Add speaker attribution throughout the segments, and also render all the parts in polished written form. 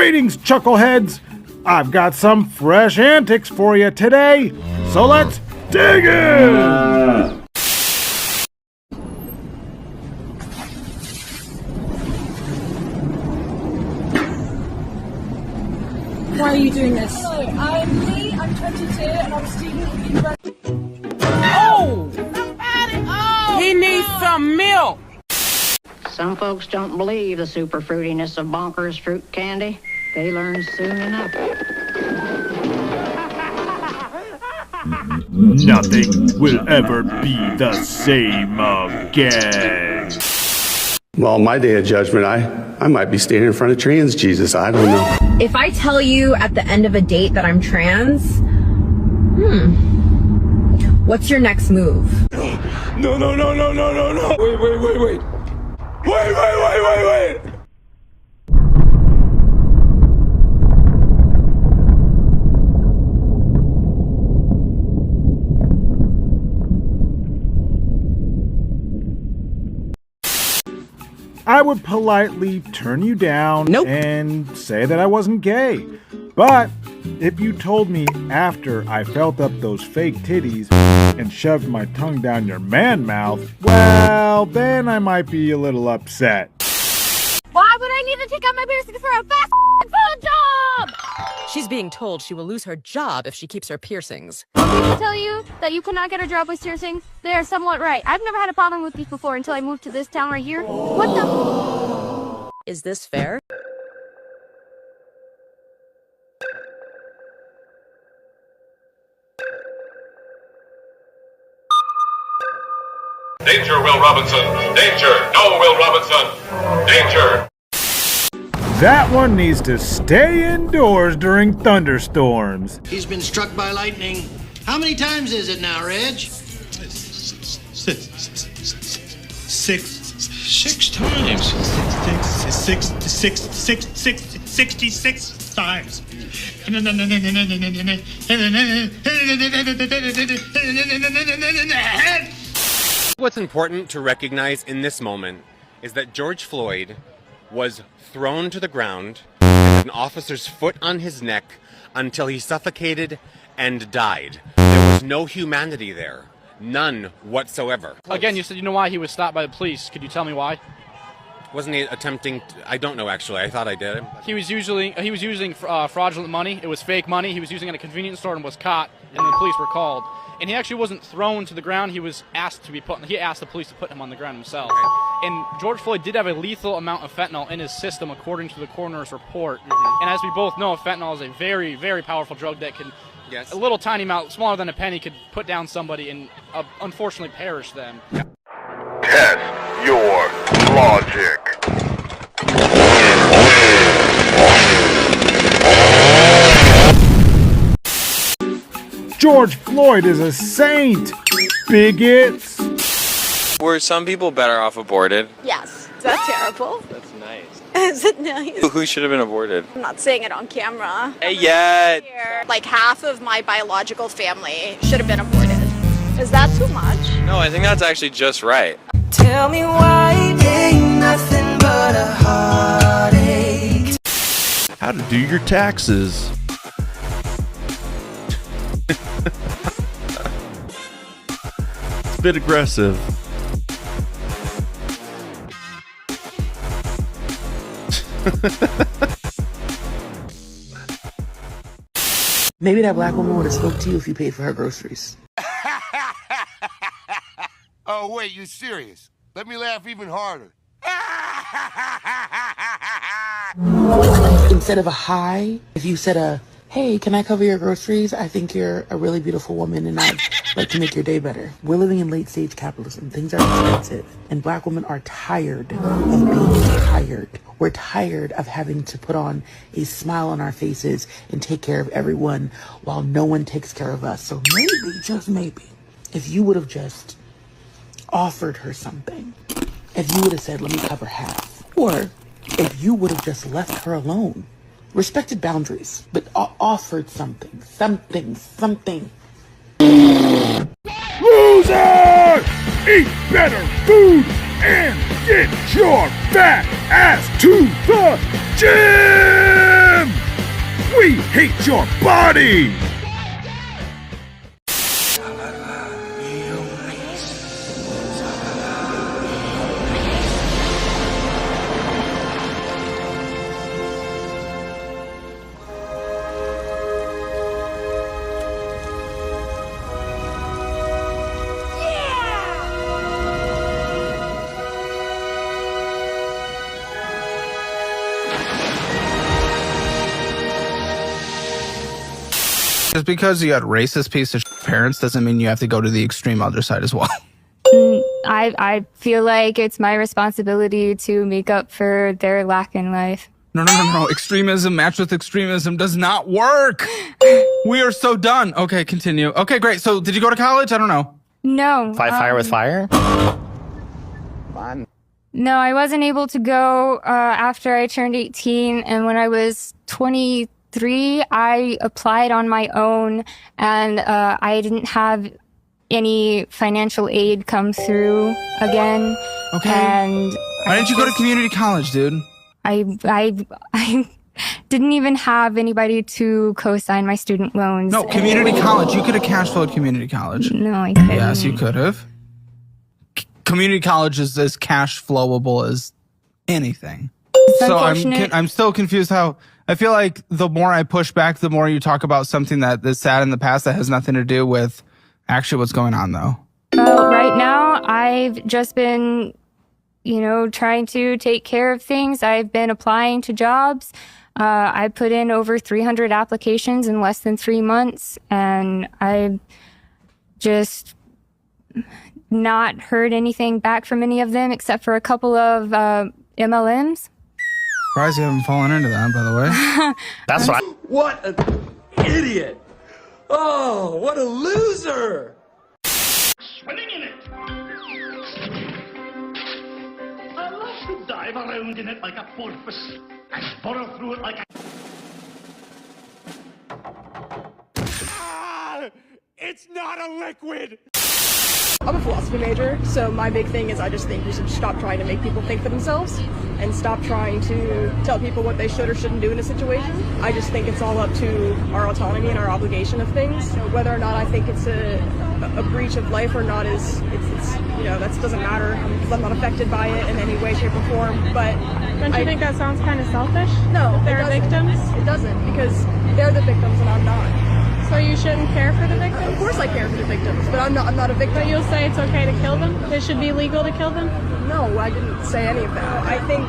Speaker 1: Greetings, chuckleheads! I've got some fresh antics for you today, so let's dig in!
Speaker 2: Why are you doing this?
Speaker 3: Hello, I'm Lee, I'm 22, and I'm a student at university.
Speaker 4: Oh! Somebody! Oh! He needs some milk!
Speaker 5: Some folks don't believe the super fruitiness of Bonkers fruit candy. They learn soon enough.
Speaker 1: Nothing will ever be the same again.
Speaker 6: Well, my day of judgment, I might be standing in front of trans Jesus. I don't know.
Speaker 7: If I tell you at the end of a date that I'm trans, what's your next move?
Speaker 6: No. Wait. Wait.
Speaker 1: I would politely turn you down and say that I wasn't gay. But if you told me after I felt up those fake titties and shoved my tongue down your man mouth, well, then I might be a little upset.
Speaker 8: Why would I need to take out my piercings for a fast phone job?
Speaker 9: She's being told she will lose her job if she keeps her piercings.
Speaker 8: People tell you that you cannot get a job with piercings. They are somewhat right. I've never had a problem with these before until I moved to this town right here. What the?
Speaker 9: Is this fair?
Speaker 10: Danger, Will Robinson! Danger! No, Will Robinson! Danger!
Speaker 1: That one needs to stay indoors during thunderstorms.
Speaker 11: He's been struck by lightning. How many times is it now, Reg?
Speaker 12: Six times. 66 times.
Speaker 13: What's important to recognize in this moment is that George Floyd was thrown to the ground with an officer's foot on his neck until he suffocated and died. There was no humanity there. None whatsoever.
Speaker 14: Again, you said you know why he was stopped by the police. Could you tell me why?
Speaker 13: Wasn't he attempting I don't know, actually. I thought I did.
Speaker 14: He was using fraudulent money. It was fake money. He was using it at a convenience store and was caught, and the police were called. And he actually wasn't thrown to the ground. He was asked to be he asked the police to put him on the ground himself. And George Floyd did have a lethal amount of fentanyl in his system, according to the coroner's report. And as we both know, fentanyl is a very, very powerful drug that can, a little tiny amount, smaller than a penny, could put down somebody and unfortunately perish them.
Speaker 10: Test your logic.
Speaker 1: George Floyd is a saint, bigots.
Speaker 15: Were some people better off aborted?
Speaker 16: Yes. Is that terrible?
Speaker 15: That's nice.
Speaker 16: Is it nice?
Speaker 15: Who should have been aborted?
Speaker 16: I'm not saying it on camera.
Speaker 15: Hey, yet.
Speaker 16: Like half of my biological family should have been aborted. Is that too much?
Speaker 15: No, I think that's actually just right.
Speaker 4: Tell me why ain't nothing but a heartache.
Speaker 17: How to do your taxes. It's a bit aggressive.
Speaker 18: Maybe that black woman would have spoke to you if you paid for her groceries.
Speaker 19: Oh, wait, you serious? Let me laugh even harder.
Speaker 18: Instead of a hi, if you said a, hey, can I cover your groceries? I think you're a really beautiful woman and I'd like to make your day better. We're living in late stage capitalism. Things are expensive and black women are tired of being tired. We're tired of having to put on a smile on our faces and take care of everyone while no one takes care of us. So maybe, just maybe, if you would have just offered her something, if you would have said, let me cover half, or if you would have just left her alone, respected boundaries, but offered something.
Speaker 1: Loser! Eat better food and get your fat ass to the gym! We hate your body!
Speaker 12: Just because you got racist piece of parents doesn't mean you have to go to the extreme other side as well.
Speaker 8: I feel like it's my responsibility to make up for their lack in life.
Speaker 12: No. Extremism matched with extremism does not work. We are so done. Okay, continue. Okay, great. So did you go to college? I don't know.
Speaker 8: No.
Speaker 20: Fight fire with fire?
Speaker 12: Fun.
Speaker 8: No, I wasn't able to go after I turned 18. And when I was 23, I applied on my own, and I didn't have any financial aid come through again.
Speaker 12: Okay.
Speaker 8: And
Speaker 12: why didn't you go to community college, dude?
Speaker 8: I didn't even have anybody to co-sign my student loans.
Speaker 12: No, community college. You could have cash flowed community college.
Speaker 8: No, I couldn't.
Speaker 12: Yes, you could have. Community college is as cash flowable as anything. So I'm still confused how I feel like the more I push back, the more you talk about something that is sad in the past that has nothing to do with actually what's going on, though.
Speaker 8: Right now, I've just been, trying to take care of things. I've been applying to jobs. I put in over 300 applications in less than 3 months, and I just not heard anything back from any of them except for a couple of MLMs.
Speaker 12: Surprised you haven't fallen into that, by the way.
Speaker 20: That's right.
Speaker 21: What an idiot! Oh, what a loser!
Speaker 22: Swimming in it. I love to dive around in it like a porpoise and burrow through it like a...
Speaker 23: It's not a liquid!
Speaker 3: I'm a philosophy major, so my big thing is I just think we should stop trying to make people think for themselves and stop trying to tell people what they should or shouldn't do in a situation. I just think it's all up to our autonomy and our obligation of things. Whether or not I think it's a breach of life or not is, that doesn't matter because I'm not affected by it in any way, shape, or form. But
Speaker 2: don't you think that sounds kind of selfish?
Speaker 3: No,
Speaker 2: they're victims.
Speaker 3: It doesn't, because they're the victims and I'm not.
Speaker 2: So you shouldn't care for the victims?
Speaker 3: Of course I care for the victims, but I'm not a victim.
Speaker 2: But you'll say it's okay to kill them? It should be legal to kill them?
Speaker 3: No, I didn't say any of that. I think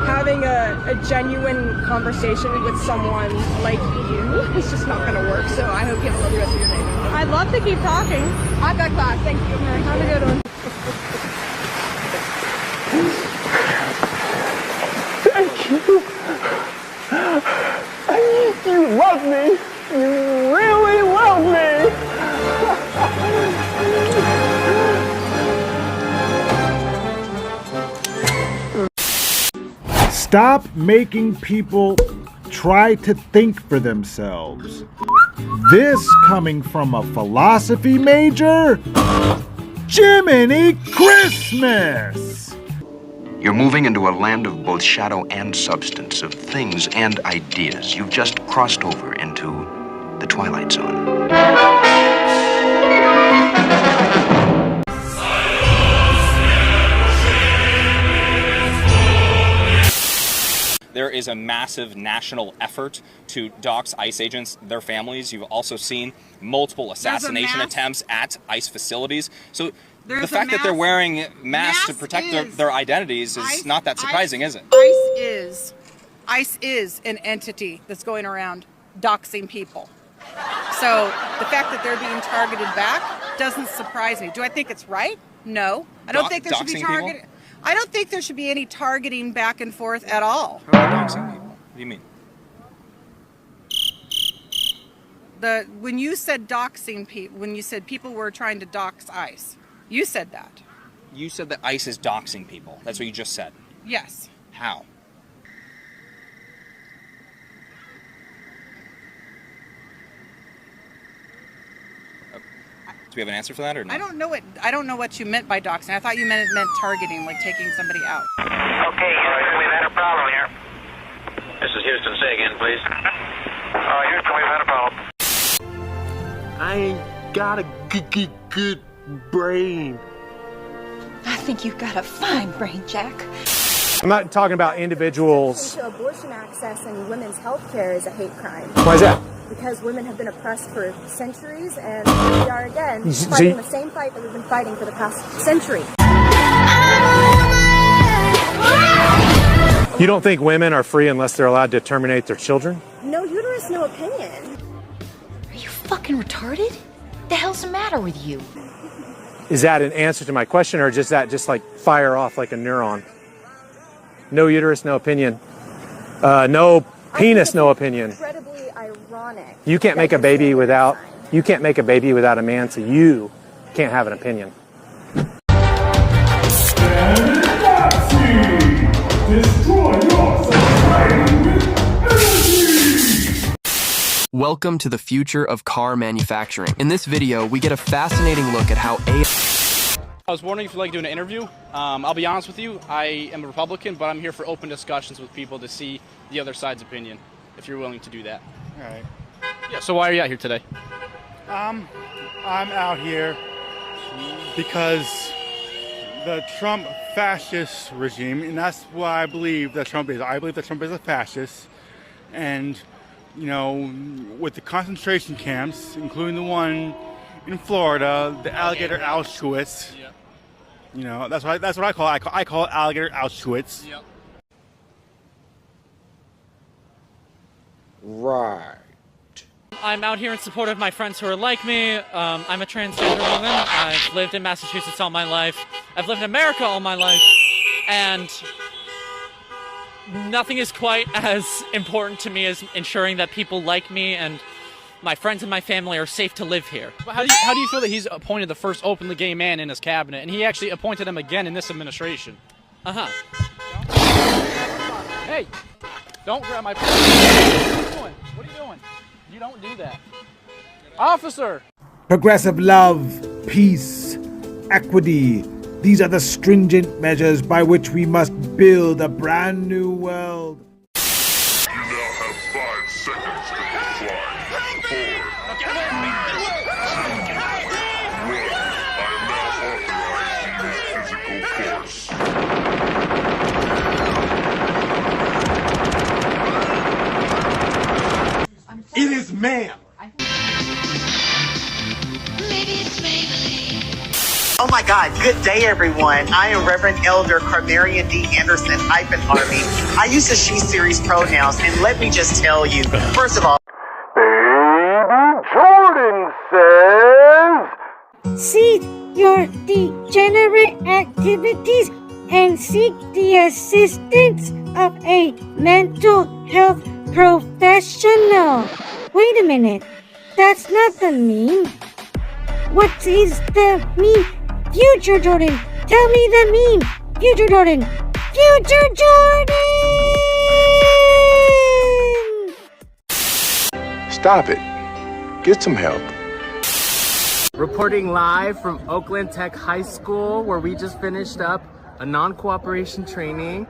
Speaker 3: having a genuine conversation with someone like you is just not going to work, so I hope you have a lovely rest of your day.
Speaker 2: I'd love to keep talking.
Speaker 3: I'm back. Thank you.
Speaker 2: Have a good one.
Speaker 21: Thank you. You love me. You really love me.
Speaker 1: Stop making people try to think for themselves. This coming from a philosophy major? Jiminy Christmas!
Speaker 24: You're moving into a land of both shadow and substance, of things and ideas. You've just crossed over into the Twilight Zone.
Speaker 25: There is a massive national effort to dox ICE agents, their families. You've also seen multiple assassination attempts at ICE facilities. So the fact that they're wearing masks to protect their identities is not that surprising, is it?
Speaker 26: ICE is an entity that's going around doxing people. So the fact that they're being targeted back doesn't surprise me. Do I think it's right? No. I don't think there should be targeting. I don't think there should be any targeting back and forth at all.
Speaker 25: Doxing people? What do you mean?
Speaker 26: When you said doxing people, when you said people were trying to dox ICE, you said that.
Speaker 25: You said that ICE is doxing people. That's what you just said.
Speaker 26: Yes.
Speaker 25: How? Do we have an answer for that or no?
Speaker 26: I don't know what you meant by doxing. I thought you meant targeting, like taking somebody out.
Speaker 27: Okay, Houston, we've had a problem here. This is Houston. Say again, please.
Speaker 5: Houston, we've had a problem.
Speaker 21: I ain't got a good brain.
Speaker 6: I think you've got a fine brain, Jack.
Speaker 7: I'm not talking about individuals.
Speaker 9: Abortion access and women's health care is a hate crime.
Speaker 7: Why is that?
Speaker 9: Because women have been oppressed for centuries, and here we are again, fighting the same fight that we've been fighting for the past century.
Speaker 7: You don't think women are free unless they're allowed to terminate their children?
Speaker 9: No uterus, no opinion.
Speaker 6: Are you fucking retarded? The hell's the matter with you?
Speaker 7: Is that an answer to my question, or just like fire off like a neuron? No uterus, no opinion. No penis, no opinion.
Speaker 9: Incredibly ironic.
Speaker 7: You can't make a baby without a man, so you can't have an opinion.
Speaker 11: Welcome to the future of car manufacturing. In this video, we get a fascinating look at how AI...
Speaker 14: I was wondering if you'd like to do an interview. I'll be honest with you, I am a Republican, but I'm here for open discussions with people to see the other side's opinion, if you're willing to do that.
Speaker 20: All right.
Speaker 14: Yeah, so why are you out here today?
Speaker 20: I'm out here because the Trump fascist regime, and that's what I believe that Trump is. I believe that Trump is a fascist, and you know, with the concentration camps, including the one in Florida, the alligator Auschwitz. Yep. You know, that's what I call it. I call it alligator Auschwitz.
Speaker 14: Yep.
Speaker 27: Right.
Speaker 28: I'm out here in support of my friends who are like me. I'm a transgender woman. I've lived in Massachusetts all my life. I've lived in America all my life. And nothing is quite as important to me as ensuring that people like me and my friends and my family are safe to live here.
Speaker 14: But how do you feel that he's appointed the first openly gay man in his cabinet, and he actually appointed him again in this administration?
Speaker 28: Uh-huh.
Speaker 14: Hey, don't grab my... What are you doing? What are you doing? You don't do that. Officer!
Speaker 1: Progressive love, peace, equity. These are the stringent measures by which we must build a brand new world.
Speaker 10: You now have 5 seconds to comply. 4, 3, 2, 1. I am now authorized to use physical force.
Speaker 21: It is ma'am.
Speaker 29: Oh my God, good day everyone. I am Reverend Elder Carmarian D. Anderson, hyphen Army. I use the she series pronouns, and let me just tell you, first of all,
Speaker 21: Baby Jordan says...
Speaker 30: Cease your degenerate activities and seek the assistance of a mental health professional. Wait a minute, that's not the meme. What is the meme? Future Jordan, tell me the meme. Future Jordan, Future Jordan!
Speaker 24: Stop it. Get some help.
Speaker 11: Reporting live from Oakland Tech High School, where we just finished up a non-cooperation training.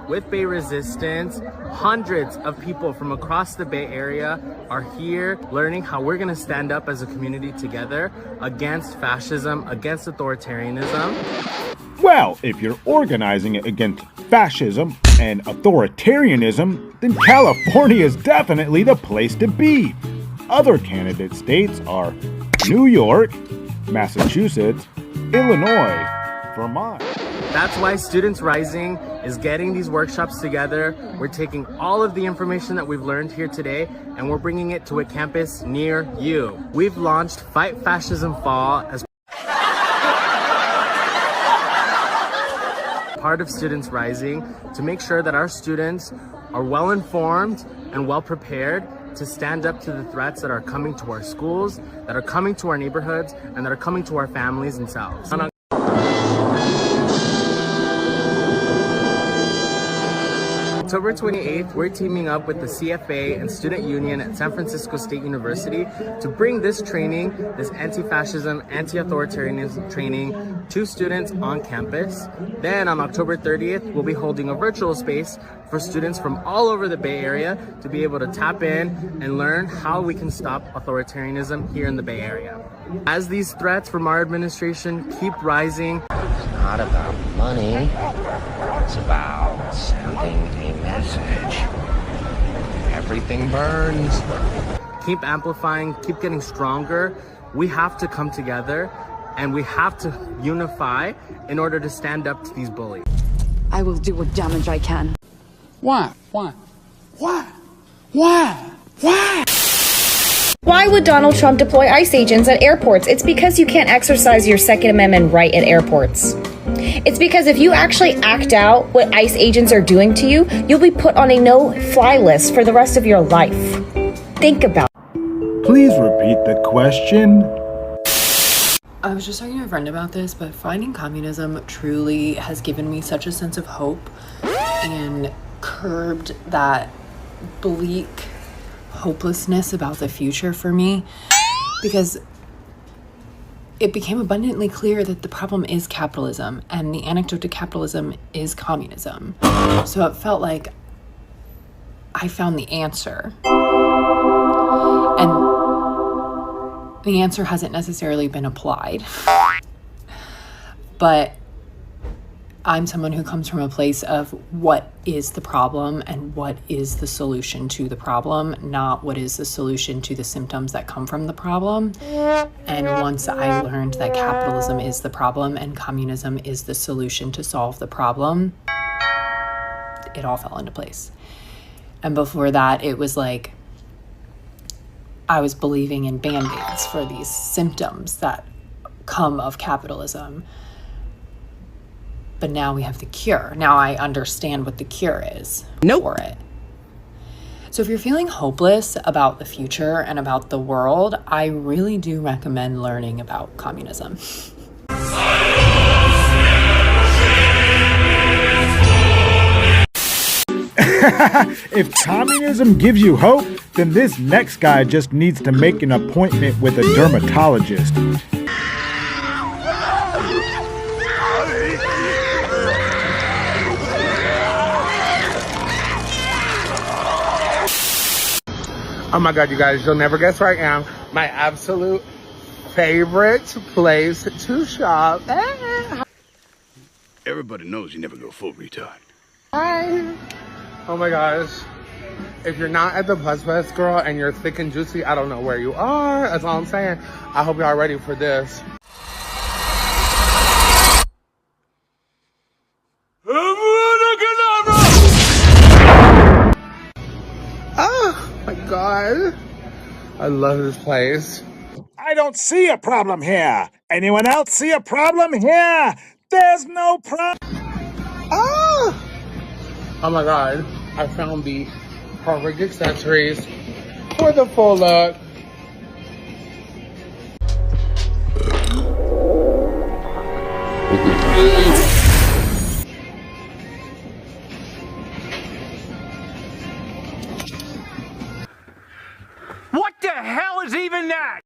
Speaker 11: With Bay Resistance, hundreds of people from across the Bay Area are here learning how we're gonna stand up as a community together against fascism, against authoritarianism.
Speaker 1: Well, if you're organizing it against fascism and authoritarianism, then California is definitely the place to be. Other candidate states are New York, Massachusetts, Illinois, Vermont.
Speaker 11: That's why Students Rising is getting these workshops together. We're taking all of the information that we've learned here today and we're bringing it to a campus near you. We've launched Fight Fascism Fall as part of Students Rising to make sure that our students are well informed and well prepared to stand up to the threats that are coming to our schools, that are coming to our neighborhoods, and that are coming to our families themselves. October 28th, we're teaming up with the CFA and Student Union at San Francisco State University to bring this training, this anti-fascism, anti-authoritarianism training to students on campus. Then on October 30th, we'll be holding a virtual space for students from all over the Bay Area to be able to tap in and learn how we can stop authoritarianism here in the Bay Area. As these threats from our administration keep rising,
Speaker 24: It's not about money. It's about sending a message. Everything burns.
Speaker 11: keep amplifying, keep getting stronger. We have to come together and we have to unify in order to stand up to these bullies.
Speaker 4: I will do what damage I can.
Speaker 21: Why? Why? Why? Why? Why?
Speaker 5: Why would Donald Trump deploy ICE agents at airports? It's because you can't exercise your Second Amendment right at airports. It's because if you actually act out what ICE agents are doing to you, you'll be put on a no-fly list for the rest of your life. Think about it.
Speaker 1: Please repeat the question.
Speaker 8: I was just talking to a friend about this, but finding communism truly has given me such a sense of hope and curbed that bleak hopelessness about the future for me, because it became abundantly clear that the problem is capitalism and the antidote to capitalism is communism. So it felt like I found the answer. And the answer hasn't necessarily been applied. But I'm someone who comes from a place of what is the problem and what is the solution to the problem, not what is the solution to the symptoms that come from the problem. And once I learned that capitalism is the problem and communism is the solution to solve the problem, it all fell into place. And before that, it was like I was believing in band-aids for these symptoms that come of capitalism. But now we have the cure. Now I understand what the cure is for it. So if you're feeling hopeless about the future and about the world, I really do recommend learning about communism.
Speaker 1: If communism gives you hope, then this next guy just needs to make an appointment with a dermatologist.
Speaker 11: Oh my God, you guys, you'll never guess where I am. My absolute favorite place to shop.
Speaker 13: Everybody knows you never go full retard.
Speaker 11: Hi. Oh my gosh. If you're not at the Plus Fest, girl, and you're thick and juicy, I don't know where you are. That's all I'm saying. I hope y'all are ready for this. Oh my God. I love this place.
Speaker 1: I don't see a problem here. Anyone else see a problem here? There's no problem.
Speaker 11: Oh my God. I found the perfect accessories for the full look.
Speaker 23: What the hell is even that?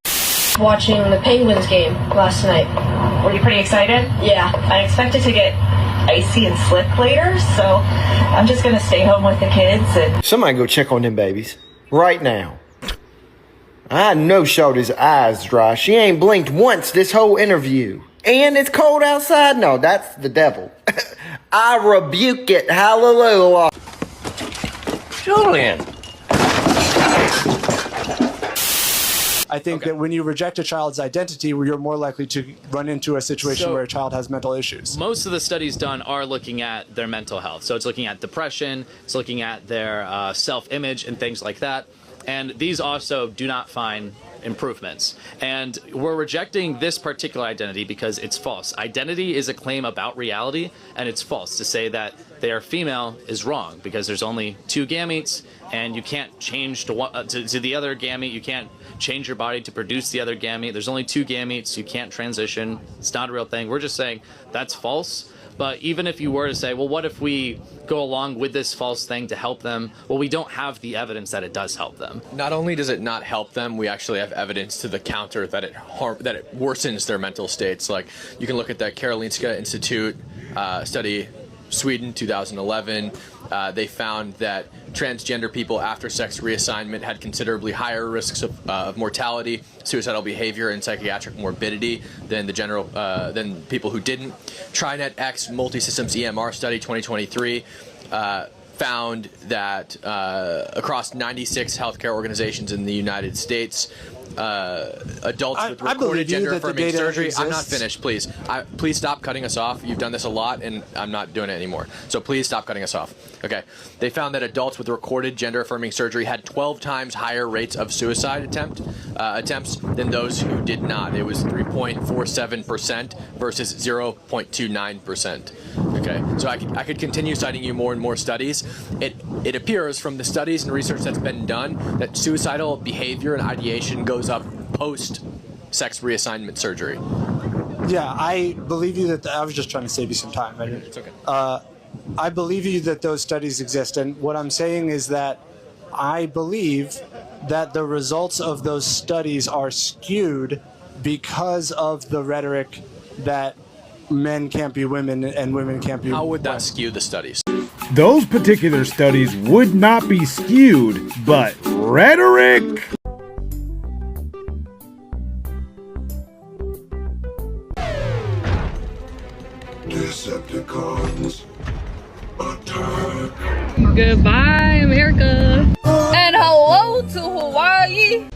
Speaker 15: Watching the Penguins game last night. Were you pretty excited? Yeah. I expected to get icy and slick later, so I'm just gonna stay home with the kids and...
Speaker 16: Somebody go check on them babies. Right now. I know Shorty's eyes dry. She ain't blinked once this whole interview. And it's cold outside? No, that's the devil. I rebuke it. Hallelujah.
Speaker 13: Julian.
Speaker 7: I think that when you reject a child's identity, you're more likely to run into a situation where a child has mental issues.
Speaker 17: Most of the studies done are looking at their mental health. So it's looking at depression, it's looking at their self-image and things like that. And these also do not find improvements. And we're rejecting this particular identity because it's false. Identity is a claim about reality, and it's false. To say that they are female is wrong because there's only two gametes, and you can't change to the other gamete. You can't change your body to produce the other gamete. There's only two gametes. You can't transition. It's not a real thing. We're just saying that's false. But even if you were to say, well, what if we go along with this false thing to help them? Well, we don't have the evidence that it does help them.
Speaker 2: Not only does it not help them, we actually have evidence to the counter that it worsens their mental states. Like, you can look at that Karolinska Institute study, Sweden, 2011. They found that transgender people after sex reassignment had considerably higher risks of mortality, suicidal behavior, and psychiatric morbidity than the general than people who didn't. TriNet X Multisystems EMR study 2023 found that across 96 healthcare organizations in the United States, adults with recorded gender-affirming surgery. I'm not finished, please. Please stop cutting us off. You've done this a lot, and I'm not doing it anymore. So please stop cutting us off. Okay. They found that adults with recorded gender-affirming surgery had 12 times higher rates of suicide attempts than those who did not. It was 3.47% versus 0.29%. Okay. So I could continue citing you more and more studies. It appears from the studies and research that's been done that suicidal behavior and ideation goes up post-sex reassignment surgery.
Speaker 3: Yeah, I believe you that I was just trying to save you some time.
Speaker 2: It's okay.
Speaker 3: I believe you that those studies exist, and what I'm saying is that I believe that the results of those studies are skewed because of the rhetoric that men can't be women and women can't be
Speaker 2: How would that skew the studies?
Speaker 1: Those particular studies would not be skewed, but rhetoric.
Speaker 10: Decepticons attack.
Speaker 6: Goodbye, America. And hello to Hawaii.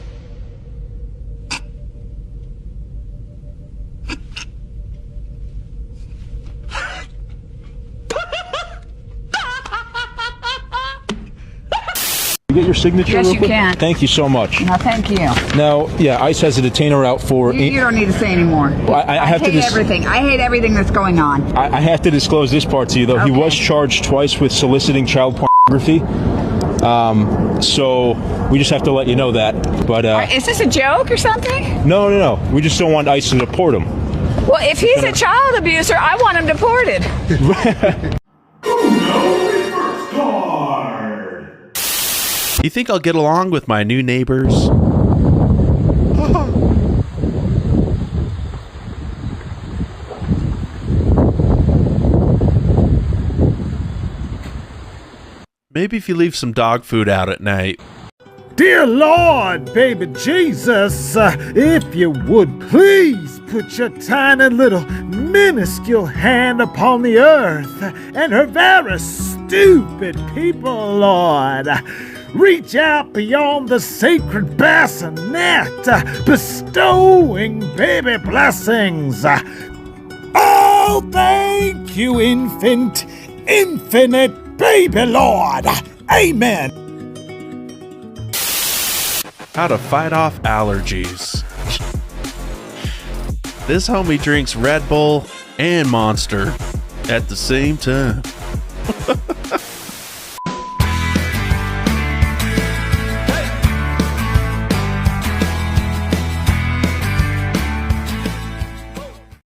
Speaker 12: Get your signature
Speaker 18: Yes,
Speaker 12: real
Speaker 18: you
Speaker 12: quick?
Speaker 18: can.
Speaker 12: Thank you so much.
Speaker 18: No, thank you.
Speaker 12: Now, yeah, ICE has a detainer out for...
Speaker 18: You don't need to say anymore.
Speaker 12: I have to
Speaker 18: hate everything. I hate everything that's going on.
Speaker 12: I have to disclose this part to you, though.
Speaker 18: Okay.
Speaker 12: He was charged twice with soliciting child pornography. So we just have to let you know that. But
Speaker 18: Is this a joke or something?
Speaker 12: No. We just don't want ICE to deport him.
Speaker 18: Well, if he's a child abuser, I want him deported.
Speaker 19: You think I'll get along with my new neighbors? Maybe if you leave some dog food out at night.
Speaker 1: Dear Lord, baby Jesus, if you would please put your tiny little minuscule hand upon the earth and her very stupid people, Lord. Reach out beyond the sacred bassinet, bestowing baby blessings. Oh, thank you, infinite baby Lord. Amen.
Speaker 19: How to fight off allergies. This homie drinks Red Bull and Monster at the same time.